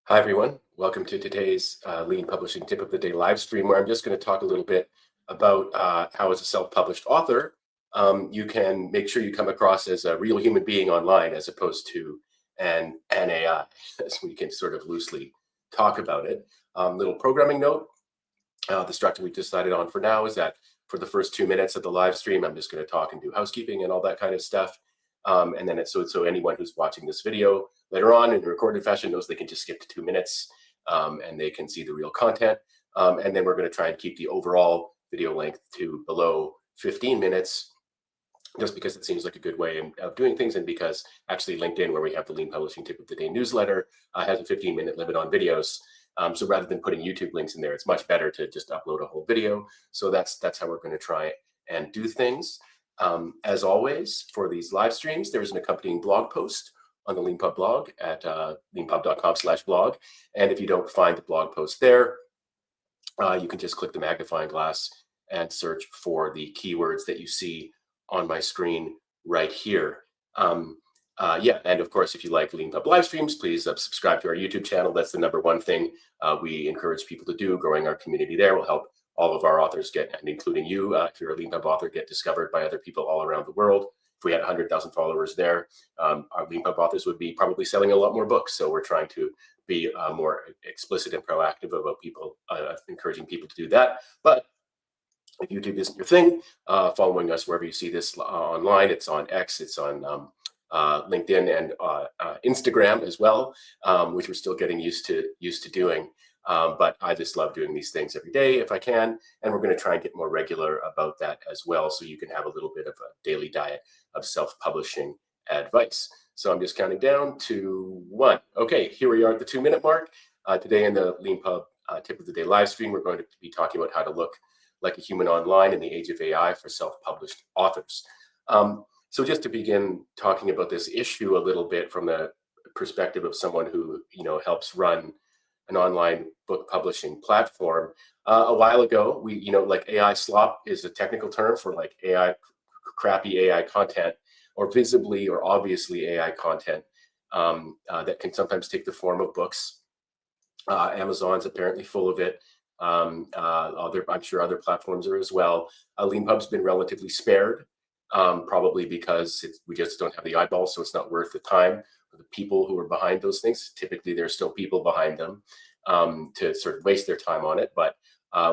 Hi, everyone. Welcome to today's Lean Publishing Tip of the Day live stream, where I'm just going to talk a little bit about how, as a self-published author, you can make sure you come across as a real human being online as opposed to an AI, as we can sort of loosely talk about it. Little programming note. The structure we decided on for now is that for the first 2 minutes of the live stream, I'm just going to talk and do housekeeping and all that kind of stuff. And then so anyone who's watching this video later on in a recorded fashion knows they can just skip to 2 minutes and they can see the real content. And then we're going to try and keep the overall video length to below 15 minutes, just because it seems like a good way of doing things, and because actually LinkedIn, where we have the Lean Publishing Tip of the Day newsletter, has a 15-minute limit on videos. So rather than putting YouTube links in there, it's much better to just upload a whole video. So that's how we're going to try and do things. As always, for these live streams, there's an accompanying blog post on the LeanPub blog at leanpub.com/blog. And if you don't find the blog post there, you can just click the magnifying glass and search for the keywords that you see on my screen right here. Yeah, and of course, if you like LeanPub live streams, please subscribe to our YouTube channel. That's the #1 thing we encourage people to do. Growing our community there will help all of our authors get, and including you, if you're a LeanPub author, get discovered by other people all around the world. If we had 100,000 followers there, our LeanPub authors would be probably selling a lot more books. So we're trying to be more explicit and proactive about people, encouraging people to do that. But if YouTube isn't your thing, following us wherever you see this online, it's on X, it's on LinkedIn and Instagram as well, which we're still getting used to doing. But I just love doing these things every day if I can, and we're going to try and get more regular about that as well, so you can have a little bit of a daily diet of self-publishing advice. So I'm just counting down to 1. Okay, here we are at the 2-minute mark. Today in the LeanPub Tip of the Day live stream, we're going to be talking about how to look like a human online in the age of AI for self-published authors. So just to begin talking about this issue a little bit from the perspective of someone who helps run an online book publishing platform, a while ago, like AI slop is a technical term for like crappy AI content, or visibly or obviously AI content that can sometimes take the form of books. Amazon's apparently full of it. I'm sure other platforms are as well. LeanPub's been relatively spared, probably because we just don't have the eyeballs, so it's not worth the time for the people who are behind those things. Typically, there's still people behind them to sort of waste their time on it, but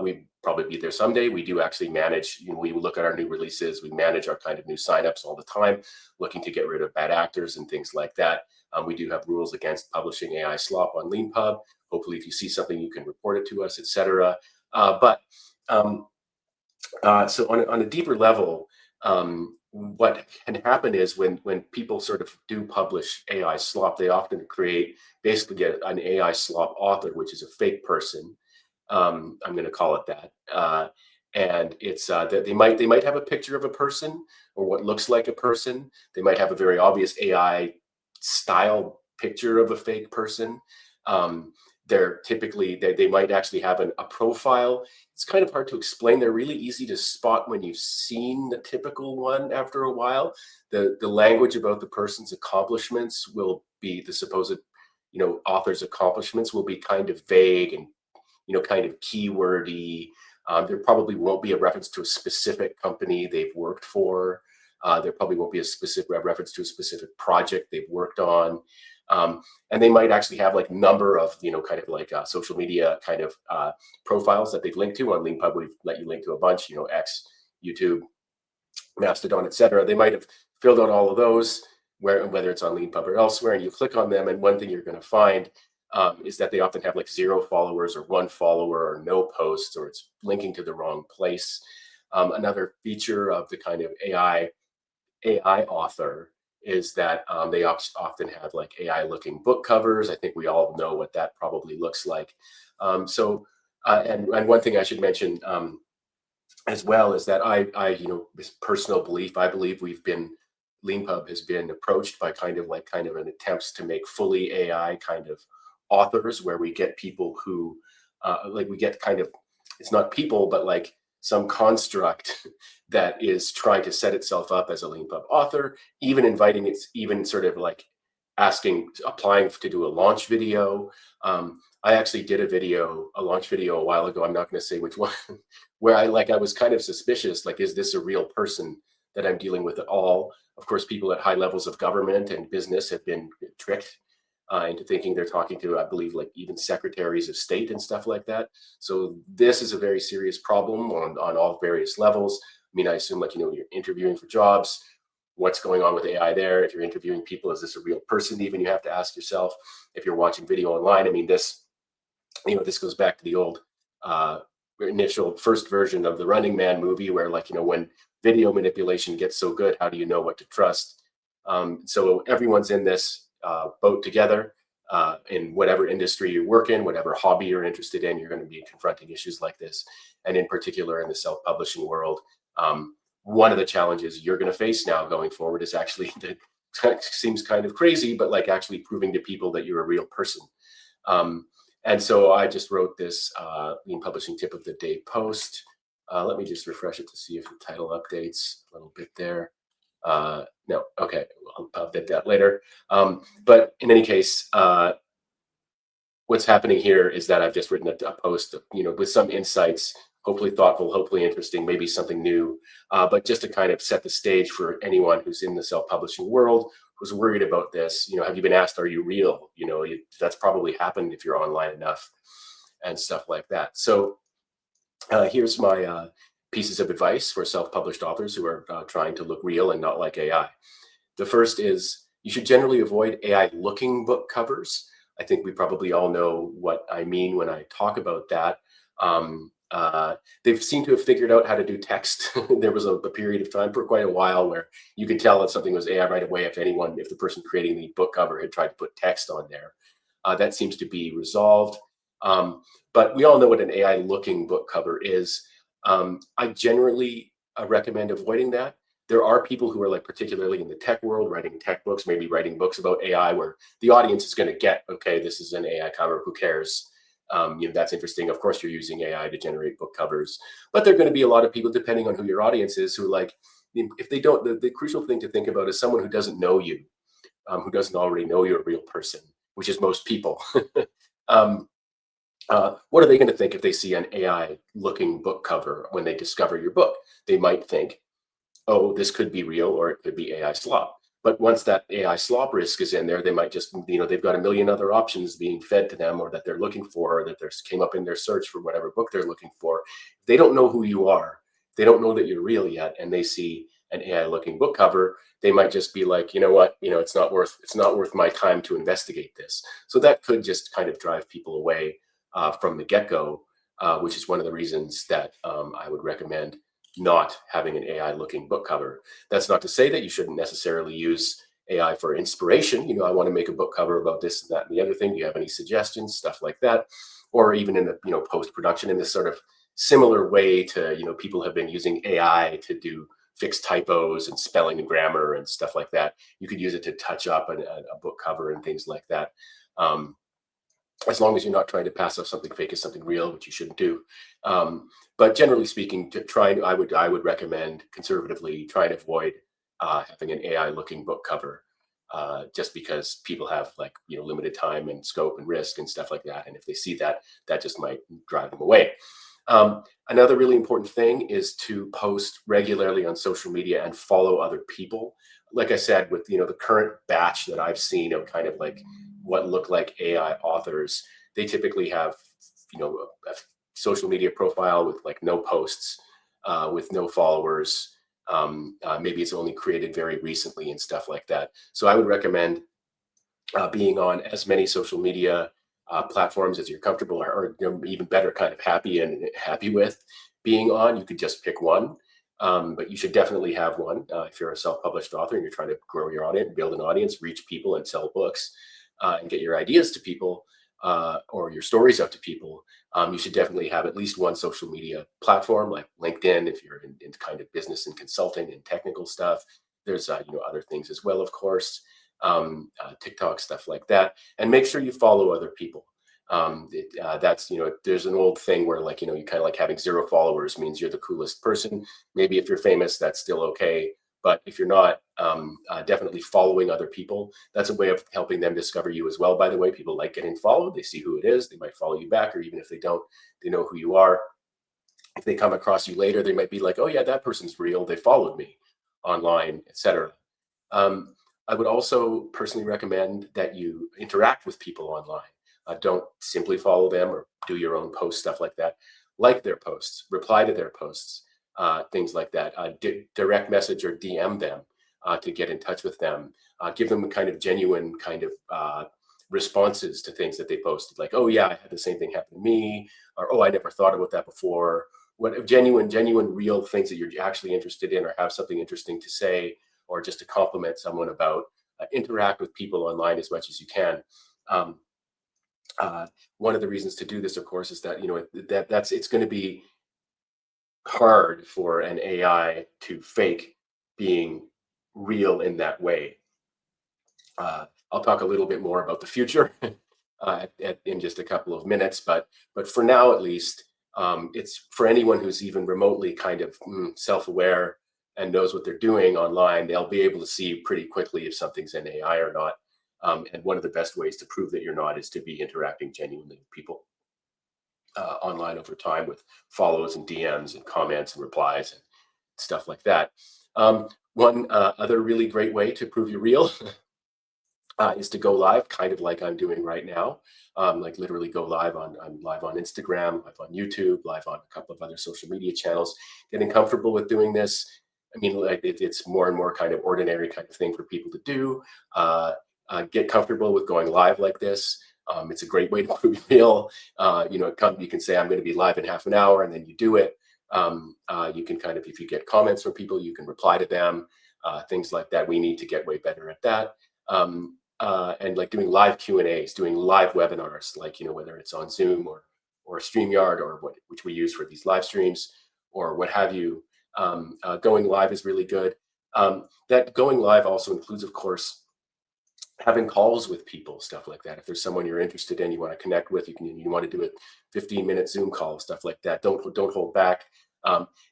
we probably be there someday. We do actually manage, we look at our new releases, we manage our kind of new signups all the time, looking to get rid of bad actors and things like that. We do have rules against publishing AI slop on LeanPub. Hopefully, if you see something, you can report it to us, etc. So on a deeper level, what can happen is when people sort of do publish AI slop, they often create basically an AI slop author, which is a fake person. I'm going to call it that. And it's that they might have a picture of a person or what looks like a person. They might have a very obvious AI style picture of a fake person. They're typically, they might actually have a profile. It's kind of hard to explain. They're really easy to spot when you've seen the typical one after a while. The language about the person's accomplishments will be the supposed, author's accomplishments will be kind of vague and, kind of keywordy. There probably won't be a reference to a specific company they've worked for. There probably won't be a specific reference to a specific project they've worked on. And they might actually have like number of, kind of like social media kind of profiles that they've linked to. On LeanPub, we've let you link to a bunch, X, YouTube, Mastodon, etc. They might have filled out all of those, whether it's on LeanPub or elsewhere, and you click on them. And one thing you're going to find is that they often have like 0 followers or 1 follower or no posts, or it's linking to the wrong place. Another feature of the kind of AI author is that they often have like AI looking book covers. I think we all know what that probably looks like. And one thing I should mention as well is that this personal belief, I believe LeanPub has been approached by kind of an attempts to make fully AI kind of authors, where we get people who we get kind of, it's not people, but like some construct that is trying to set itself up as a LeanPub author, even inviting its even sort of like applying to do a launch video. I actually did a launch video a while ago. I'm not going to say which one, where I was kind of suspicious, like, is this a real person that I'm dealing with at all? Of course, people at high levels of government and business have been tricked into thinking they're talking to, I believe, like even secretaries of state and stuff like that. So this is a very serious problem on all various levels. I mean, I assume, like, you're interviewing for jobs. What's going on with AI there? If you're interviewing people, is this a real person? Even you have to ask yourself. If you're watching video online, I mean, this goes back to the old uh, initial first version of the Running Man movie, where, like, when video manipulation gets so good, how do you know what to trust? So everyone's in this boat together. In whatever industry you work in, whatever hobby you're interested in, you're going to be confronting issues like this. And in particular, in the self-publishing world, one of the challenges you're going to face now going forward is actually seems kind of crazy, but like actually proving to people that you're a real person. And so I just wrote this Lean Publishing Tip of the Day post. Let me just refresh it to see if the title updates a little bit there. No, okay, I'll update that later. But in any case, what's happening here is that I've just written a post, with some insights, hopefully thoughtful, hopefully interesting, maybe something new, but just to kind of set the stage for anyone who's in the self-publishing world, who's worried about this. Have you been asked, are you real? That's probably happened if you're online enough and stuff like that. So here's my pieces of advice for self-published authors who are trying to look real and not like AI. The first is you should generally avoid AI-looking book covers. I think we probably all know what I mean when I talk about that. They've seemed to have figured out how to do text. There was a period of time for quite a while where you could tell if something was AI right away if the person creating the book cover had tried to put text on there. That seems to be resolved. But we all know what an AI-looking book cover is. I generally recommend avoiding that. There are people who are, like, particularly in the tech world, writing tech books, maybe writing books about AI, where the audience is going to get, okay, this is an AI cover, who cares? That's interesting. Of course, you're using AI to generate book covers, but there are going to be a lot of people, depending on who your audience is, who, like, if they don't, the crucial thing to think about is someone who doesn't know you, who doesn't already know you're a real person, which is most people. What are they going to think if they see an AI-looking book cover when they discover your book? They might think, oh, this could be real, or it could be AI slop. But once that AI slop risk is in there, they might just, they've got a million other options being fed to them, or that they're looking for, or that came up in their search for whatever book they're looking for. They don't know who you are. They don't know that you're real yet, and they see an AI-looking book cover. They might just be like, you know what, it's not worth my time to investigate this. So that could just kind of drive people away from the get-go, which is one of the reasons that I would recommend not having an AI-looking book cover. That's not to say that you shouldn't necessarily use AI for inspiration. I want to make a book cover about this and that and the other thing. Do you have any suggestions? Stuff like that. Or even in the post-production, in this sort of similar way to, people have been using AI to do fix typos and spelling and grammar and stuff like that. You could use it to touch up a book cover and things like that. As long as you're not trying to pass off something fake as something real, which you shouldn't do. But generally speaking, I would recommend conservatively try to avoid having an AI-looking book cover, just because people have, like, limited time and scope and risk and stuff like that. And if they see that, that just might drive them away. Another really important thing is to post regularly on social media and follow other people. Like I said, with the current batch that I've seen of kind of like what look like AI authors, they typically have a social media profile with like no posts, with no followers. Maybe it's only created very recently and stuff like that. So I would recommend being on as many social media platforms as you're comfortable, or even better, kind of happy with being on. You could just pick one, but you should definitely have one if you're a self-published author and you're trying to grow your audience, build an audience, reach people, and sell books, and get your ideas to people, or your stories out to people. You should definitely have at least one social media platform, like LinkedIn, if you're in kind of business and consulting and technical stuff. There's other things as well, of course. TikTok, stuff like that, and make sure you follow other people. That's there's an old thing where, like, you kind of like having 0 followers means you're the coolest person. Maybe if you're famous, that's still okay, But if you're not, definitely following other people. That's a way of helping them discover you as well. By the way, people like getting followed. They see who it is. They might follow you back, or even if they don't, they know who you are. If they come across you later, they might be like, oh yeah, that person's real. They followed me online, etc. Um, I would also personally recommend that you interact with people online. Don't simply follow them or do your own posts, stuff like that. Like their posts, reply to their posts, things like that. Direct message or DM them to get in touch with them. Give them a kind of genuine kind of responses to things that they posted, like, oh yeah, I had the same thing happen to me, or oh, I never thought about that before. What genuine, real things that you're actually interested in or have something interesting to say, or just to compliment someone about. Interact with people online as much as you can. Um, One of the reasons to do this, of course, is that it's going to be hard for an AI to fake being real in that way. I'll talk a little bit more about the future in just a couple of minutes, but for now at least, it's for anyone who's even remotely kind of self-aware and knows what they're doing online. They'll be able to see pretty quickly if something's an AI or not. And one of the best ways to prove that you're not is to be interacting genuinely with people online over time, with follows and DMs and comments and replies and stuff like that. One other really great way to prove you're real is to go live, kind of like I'm doing right now. Like literally go live I'm live on Instagram, live on YouTube, live on a couple of other social media channels. Getting comfortable with doing this. I mean, like it's more and more kind of ordinary kind of thing for people to do. Get comfortable with going live like this. It's a great way to prove real. You can say, I'm going to be live in half an hour, and then you do it. You can kind of, if you get comments from people, you can reply to them, things like that. We need to get way better at that. And like doing live Q&As, doing live webinars, like, whether it's on Zoom or StreamYard or which we use for these live streams or what have you. Going live is really good. That going live also includes, of course, having calls with people, stuff like that. If there's someone you're interested in, you want to connect with, you want to do a 15-minute Zoom call, stuff like that. Don't hold back.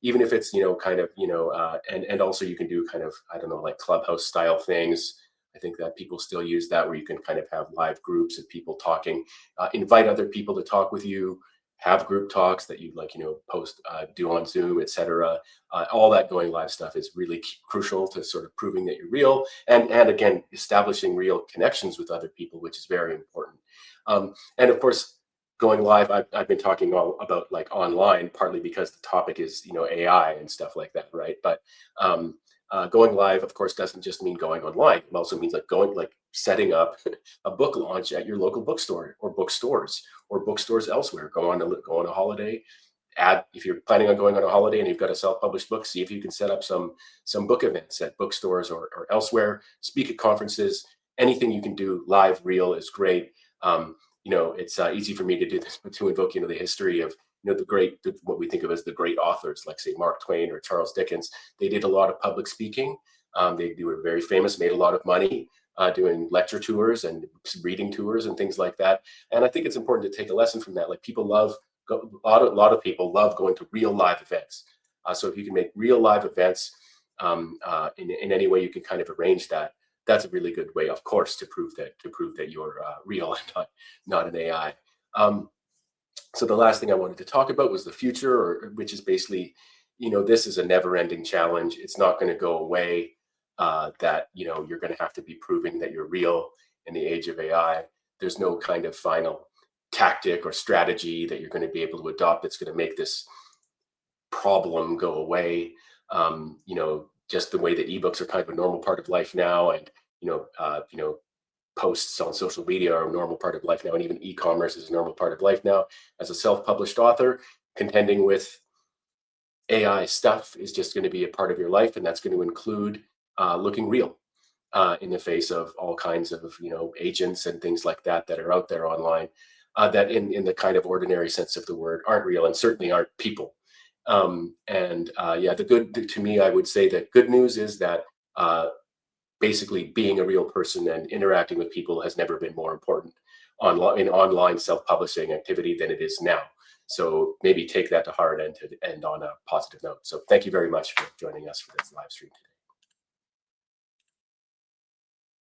Even if it's, and also you can do kind of, I don't know, like Clubhouse style things. I think that people still use that, where you can kind of have live groups of people talking, invite other people to talk with you, have group talks that you post, do on Zoom, etc. All that going live stuff is really crucial to sort of proving that you're real, and again, establishing real connections with other people, which is very important. And of course, going live, I've been talking all about like online, partly because the topic is AI and stuff like that, right? But going live, of course, doesn't just mean going online. It also means setting up a book launch at your local bookstore or bookstores elsewhere. Go on a holiday. If you're planning on going on a holiday and you've got a self-published book, see if you can set up some book events at bookstores or elsewhere. Speak at conferences. Anything you can do live, real is great. It's easy for me to do this, but to invoke the history of what we think of as the great authors, like say Mark Twain or Charles Dickens. They did a lot of public speaking. They were very famous, made a lot of money doing lecture tours and reading tours and things like that. And I think it's important to take a lesson from that. Like a lot of people love going to real live events. So if you can make real live events in any way you can kind of arrange that, that's a really good way, of course, to prove that you're real and not an AI. So the last thing I wanted to talk about was the future, which is basically, this is a never-ending challenge. It's not going to go away. That you're going to have to be proving that you're real in the age of AI. There's no kind of final tactic or strategy that you're going to be able to adopt that's going to make this problem go away. Just the way that ebooks are kind of a normal part of life now, and posts on social media are a normal part of life now, and even e-commerce is a normal part of life now. As a self-published author, contending with AI stuff is just going to be a part of your life, and that's going to include looking real in the face of all kinds of agents and things like that are out there online that in the kind of ordinary sense of the word aren't real and certainly aren't people. To me, I would say that good news is that basically being a real person and interacting with people has never been more important in online self-publishing activity than it is now. So maybe take that to heart and to end on a positive note. So thank you very much for joining us for this live stream today.